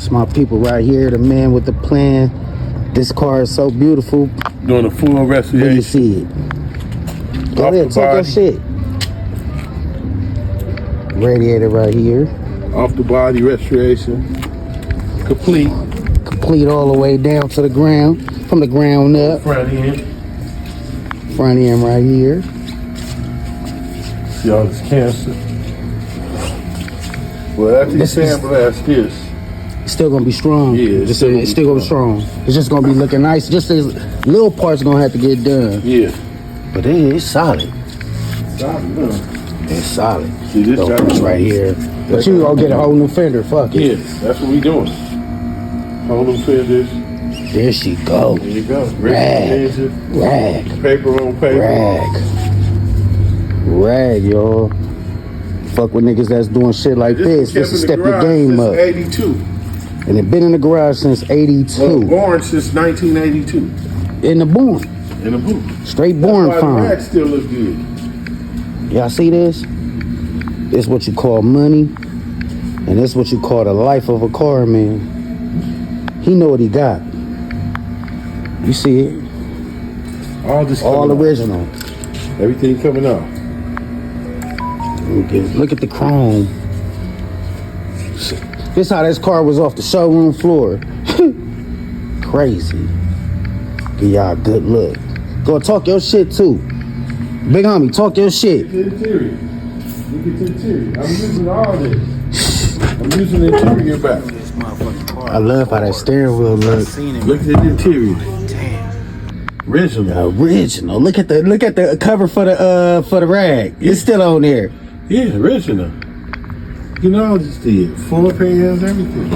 It's my people right here, the man with the plan. This car is so beautiful. Doing a full restoration. Let me see it. Go ahead, talk your shit. Radiator right here. Off the body restoration. Complete. Complete all the way down to the ground. From the ground up. Front end. Front end right here. See all this cancer. Well, after you sandblast this, it's still gonna be strong. Yeah, it's still gonna be strong. It's just gonna be looking nice. Just these little parts gonna have to get done. Yeah. But it's solid. Solid, It's solid. See this right here. But you gonna get a whole new fender. Fuck it. Yes, that's what we doing. Whole new fenders. There she go. There you go. Rag. Paper on paper. Rag, y'all. Fuck with niggas that's doing shit like this. This is step your game up. 82. And it been in the garage since 82. Well, born since 1982. In the boom. In the boot. Straight born That's why fine. the rag still look good. Y'all see this? This what you call money. And this what you call the life of a car, man. He know what he got. You see it? All original. Everything coming out. Look at the chrome. This how this car was off the showroom floor. Crazy. Give y'all a good look. Go talk your shit too. Big homie, talk your shit. Look at the interior. Look at the interior. I'm using all this. I'm using the interior back. I love how that steering wheel looks. Look at the interior. Original. Look at the cover for the rag. It's still on there. Yeah, original. You know, I just did floor pans, everything.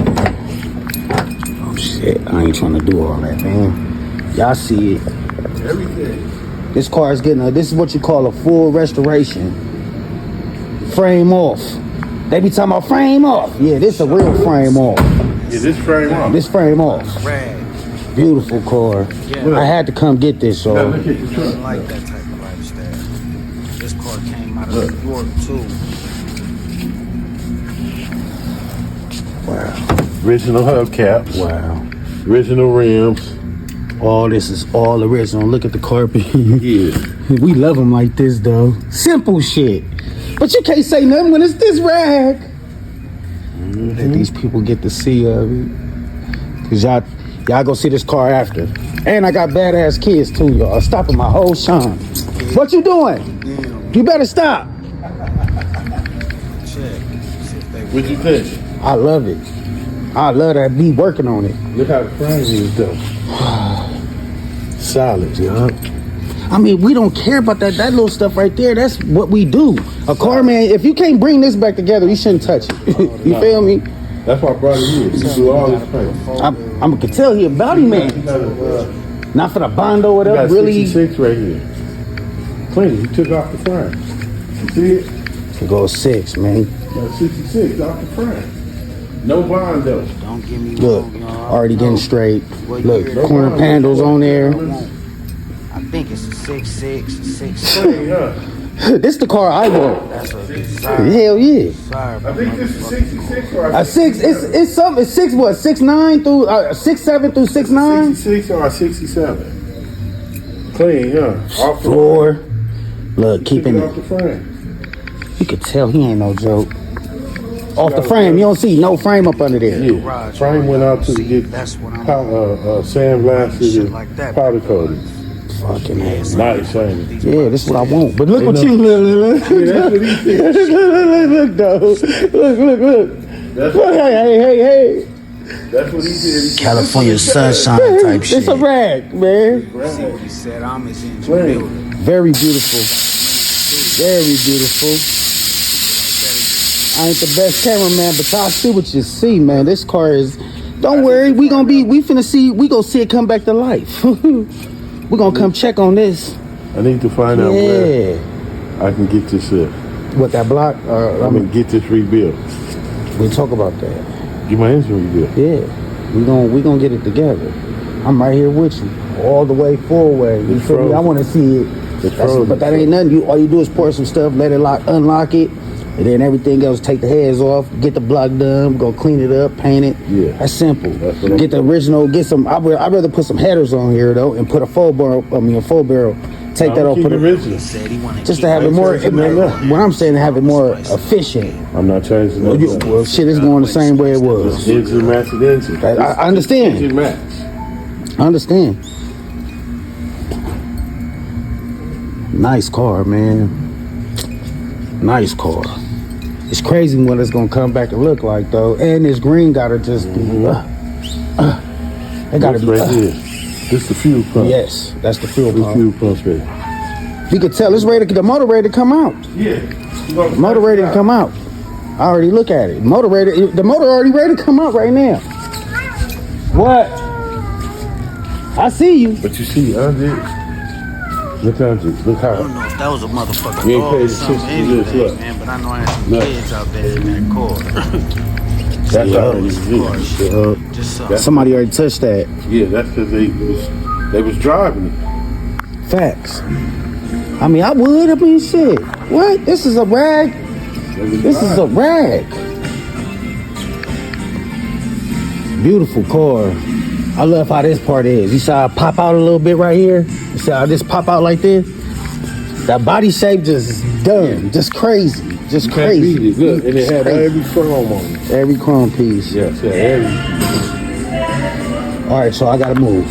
Oh shit! I ain't trying to do all that, man. Y'all see it? Everything. This car is getting this is what you call a full restoration. Frame off. They be talking about frame off. Yeah, this a real frame off. Yeah, this frame off. This frame off. Beautiful car. Yeah. I had to come get this, so. Look at the truck. I like that type of lifestyle. This car came out of New York too. Wow. Original hubcaps. Wow. Original rims. All this is all original. Look at the carpet. Yeah. We love them like this, though. Simple shit. But you can't say nothing when it's this rag. Let these people get to see of it. Cause y'all go see this car after. And I got badass kids too, y'all. Stopping my whole shine. What you doing? You better stop. What'd you think? I love it. I love that be working on it. Look how the frame is though. Solid, yeah. I mean, we don't care about that little stuff right there. That's what we do. A car, man, if you can't bring this back together, you shouldn't touch it. You feel me? That's why I brought it here. You do all this paint. I'm gonna tell you about him, man. Not for the Bondo or whatever. Really. 66 right here. Clean. You took off the frame. You see it? It goes 6, man. That's 66 off the frame. No Bondo. Don't give me look, wrong, y'all. already getting straight. Look, corner panels on there. I think it's a 6.6, a 6. Clean, huh? This the car I want. That's a desire. Hell yeah. I think this is 66 or a 6. It's something. It's 6 what? 6'9" through 6'7" through 6'9". 66 or 67. Clean, huh? Off the floor. Look, keeping off the frame. You could tell he ain't no joke. Off the frame, you don't see no frame up under there. Yeah, frame went out to get sandblasted and powder coated. Fucking ass. Nice, ain't it? Yeah, this is what I want. But look what you look. Yeah, that's what he said. Look, though. Look. Hey. That's what he did. California sunshine type shit. It's a rag, man. See what he said. I'm his engineer. Very beautiful. Very beautiful. I ain't the best cameraman, but y'all see what you see, man. This car is. Don't worry, we finna see. We gonna see it come back to life. We gonna come check on this. I need to find out where I can get this. What, that block? I'm gonna get this rebuilt. We'll talk about that. Get my engine rebuilt. Yeah, we gonna get it together. I'm right here with you, all the way forward. You feel me? I want to see it. But that ain't nothing. All you do is pour some stuff, let it unlock it, And then everything else, take the heads off, get the block done, go clean it up, paint it. Yeah. That's simple. That's what Get the original, get some, I'd rather put some headers on here though and put a full barrel, a full barrel. Take that off, Keep put it it, original. Said he wanted just to have it more, what I'm saying, to have it more efficient. I'm not changing Well, that. well, shit is going the same way it was. Engine match the engine. I understand. Engine match. I understand. Nice car, man. Nice car. It's crazy what it's gonna come back and look like though. And this green gotta just be it gotta be right here. This the fuel pump. Yes, that's the fuel The pump. fuel pump here. You can tell it's ready. The motor ready to come out. Yeah. The motor ready to come out. I already look at it. Motor ready. The motor already ready to come out right now. What? I see you. But you see, Andre, look how, I don't know if that was a motherfucking We ain't dog paid or something attention to this, anything, look. man. But I know I had some Look. kids out there in that car. that's Yeah. already lit. Just Somebody already touched that. Yeah, that's because they was driving it. Facts. I mean, I would. I mean, shit. What? This is a rag. This is a rag. Beautiful car. I love how this part is. You saw it pop out a little bit right here? You see how this pop out like this? That body shape just done. Just crazy. Just Can't beat crazy. it. Look, and it had Crazy. every chrome on it. Every chrome piece. Yeah, every. All right, so I gotta move.